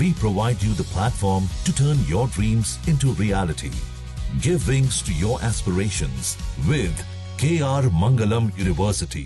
We provide you the platform to turn your dreams into reality. Give wings to your aspirations with KR Mangalam University.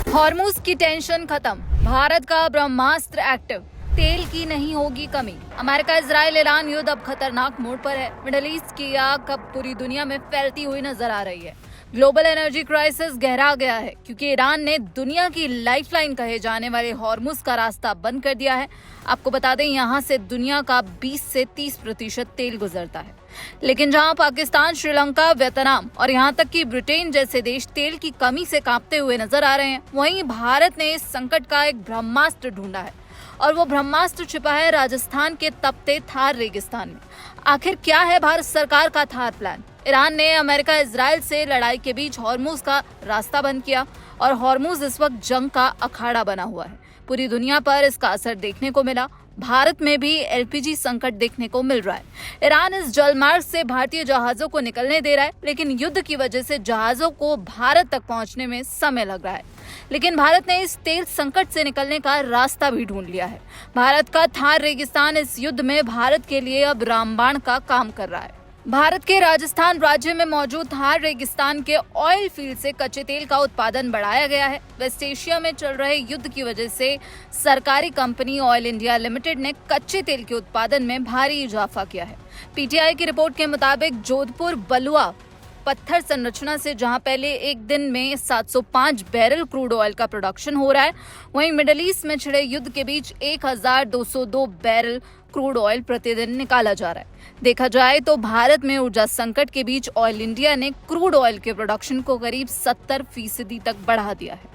Hormuz की tension खत्म, भारत का ब्रह्मास्त्र active, तेल की नहीं होगी कमी। अमेरिका इजराइल ईरान युद्ध अब खतरनाक मोड़ पर है। मिडिल ईस्ट की आग अब पूरी दुनिया में फैलती हुई नजर आ रही है। ग्लोबल एनर्जी क्राइसिस गहरा गया है क्योंकि ईरान ने दुनिया की लाइफलाइन कहे जाने वाले हॉर्मुज का रास्ता बंद कर दिया है। आपको बता दें, यहाँ से दुनिया का 20 से 30% तेल गुजरता है। लेकिन जहां पाकिस्तान, श्रीलंका, वियतनाम और यहां तक कि ब्रिटेन जैसे देश तेल की कमी से कांपते हुए नजर आ रहे हैं, वहीं भारत ने इस संकट का एक ब्रह्मास्त्र ढूंढा है और वो ब्रह्मास्त्र छिपा है राजस्थान के तपते थार रेगिस्तान में। आखिर क्या है भारत सरकार का थार प्लान? ईरान ने अमेरिका इजराइल से लड़ाई के बीच हॉर्मुज का रास्ता बंद किया और हॉर्मुज इस वक्त जंग का अखाड़ा बना हुआ है। पूरी दुनिया पर इसका असर देखने को मिला। भारत में भी एलपीजी संकट देखने को मिल रहा है। ईरान इस जलमार्ग से भारतीय जहाजों को निकलने दे रहा है, लेकिन युद्ध की वजह से जहाजों को भारत तक पहुंचने में समय लग रहा है। लेकिन भारत ने इस तेल संकट से निकलने का रास्ता भी ढूंढ लिया है। भारत का थार रेगिस्तान इस युद्ध में भारत के लिए अब रामबाण का काम कर रहा है। भारत के राजस्थान राज्य में मौजूद थार रेगिस्तान के ऑयल फील्ड से कच्चे तेल का उत्पादन बढ़ाया गया है। वेस्ट एशिया में चल रहे युद्ध की वजह से सरकारी कंपनी ऑयल इंडिया लिमिटेड ने कच्चे तेल के उत्पादन में भारी इजाफा किया है। पीटीआई की रिपोर्ट के मुताबिक जोधपुर बलुआ पत्थर संरचना से जहां पहले एक दिन में 705 बैरल क्रूड ऑयल का प्रोडक्शन हो रहा है, वहीं मिडिल ईस्ट में छिड़े युद्ध के बीच 1202 बैरल क्रूड ऑयल प्रतिदिन निकाला जा रहा है। देखा जाए तो भारत में ऊर्जा संकट के बीच ऑयल इंडिया ने क्रूड ऑयल के प्रोडक्शन को करीब 70% तक बढ़ा दिया है।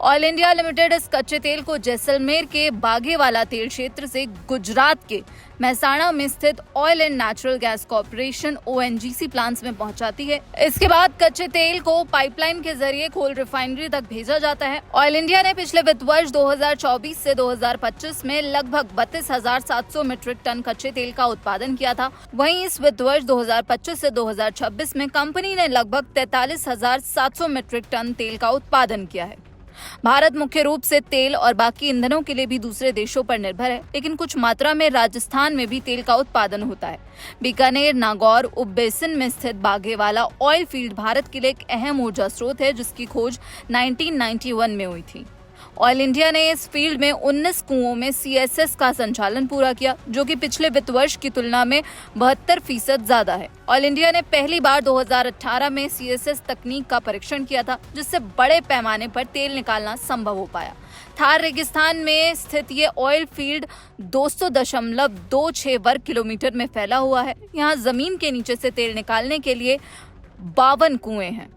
ऑयल इंडिया लिमिटेड इस कच्चे तेल को जैसलमेर के बाघेवाला तेल क्षेत्र से गुजरात के महसाणा में स्थित oil and natural gas corporation ONGC plants में पहुंचाती है। इसके बाद कच्चे तेल को पाइपलाइन के जरिए कोल रिफाइनरी तक भेजा जाता है। ऑयल इंडिया ने पिछले वित्त वर्ष 2024 से 2025 में लगभग 32,700 मीट्रिक टन कच्चे तेल का उत्पादन किया था। वहीं इस वित्त वर्ष 2025 से 2026 में कंपनी ने लगभग 43,700 मीट्रिक टन तेल का उत्पादन किया है। भारत मुख्य रूप से तेल और बाकी ईंधनों के लिए भी दूसरे देशों पर निर्भर है, लेकिन कुछ मात्रा में राजस्थान में भी तेल का उत्पादन होता है। बीकानेर, नागौर उप बेसिन में स्थित बाघेवाला ऑयल फील्ड भारत के लिए एक अहम ऊर्जा स्रोत है, जिसकी खोज 1991 में हुई थी। ऑयल इंडिया ने इस फील्ड में 19 कुओं में CSS का संचालन पूरा किया, जो कि पिछले वित्त वर्ष की तुलना में 72% ज्यादा है। ऑयल इंडिया ने पहली बार 2018 में CSS तकनीक का परीक्षण किया था, जिससे बड़े पैमाने पर तेल निकालना संभव हो पाया। थार रेगिस्तान में स्थित ये ऑयल फील्ड 200.26 वर्ग किलोमीटर में फैला हुआ है। यहाँ जमीन के नीचे से तेल निकालने के लिए 52 कुएं हैं,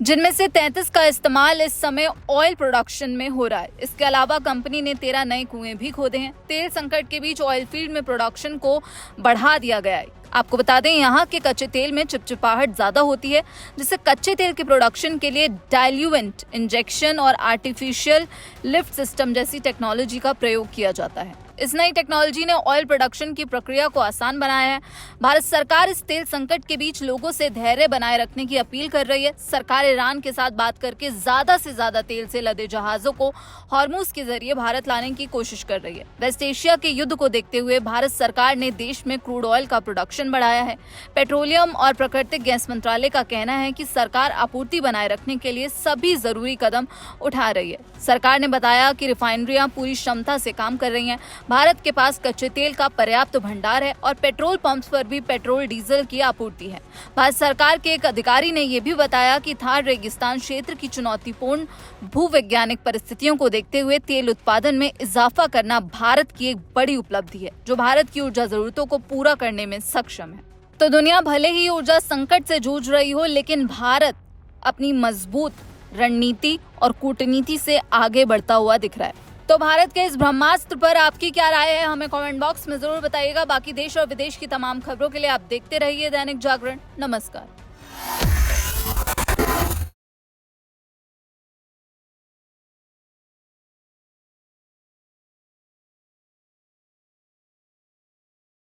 जिनमें से 33 का इस्तेमाल इस समय ऑयल प्रोडक्शन में हो रहा है। इसके अलावा कंपनी ने 13 नए कुएं भी खोदे हैं। तेल संकट के बीच ऑयल फील्ड में प्रोडक्शन को बढ़ा दिया गया है। आपको बता दें, यहाँ के कच्चे तेल में चिपचिपाहट ज्यादा होती है, जिससे कच्चे तेल के प्रोडक्शन के लिए डाइल्यूएंट इंजेक्शन और आर्टिफिशियल लिफ्ट सिस्टम जैसी टेक्नोलॉजी का प्रयोग किया जाता है। इस नई टेक्नोलॉजी ने ऑयल प्रोडक्शन की प्रक्रिया को आसान बनाया है। भारत सरकार इस तेल संकट के बीच लोगों से धैर्य बनाए रखने की अपील कर रही है। सरकार ईरान के साथ बात करके ज्यादा से ज्यादा तेल से लदे जहाजों को हॉर्मुज के जरिए भारत लाने की कोशिश कर रही है। वेस्ट एशिया के युद्ध को देखते हुए भारत सरकार ने देश में क्रूड ऑयल का प्रोडक्शन बढ़ाया है। पेट्रोलियम और प्राकृतिक गैस मंत्रालय का कहना है कि सरकार आपूर्ति बनाए रखने के लिए सभी जरूरी कदम उठा रही है। सरकार ने बताया कि रिफाइनरियां पूरी क्षमता से काम कर रही हैं। भारत के पास कच्चे तेल का पर्याप्त भंडार है और पेट्रोल पंप्स पर भी पेट्रोल डीजल की आपूर्ति है। भारत सरकार के एक अधिकारी ने यह भी बताया कि थार रेगिस्तान क्षेत्र की चुनौतीपूर्ण भूवैज्ञानिक परिस्थितियों को देखते हुए तेल उत्पादन में इजाफा करना भारत की एक बड़ी उपलब्धि है, जो भारत की ऊर्जा जरूरतों को पूरा करने में सक्षम है। तो दुनिया भले ही ऊर्जा संकट से जूझ रही हो, लेकिन भारत अपनी मजबूत रणनीति और कूटनीति से आगे बढ़ता हुआ दिख रहा है। तो भारत के इस ब्रह्मास्त्र पर आपकी क्या राय है, हमें कमेंट बॉक्स में जरूर बताइएगा। बाकी देश और विदेश की तमाम खबरों के लिए आप देखते रहिए दैनिक जागरण। नमस्कार।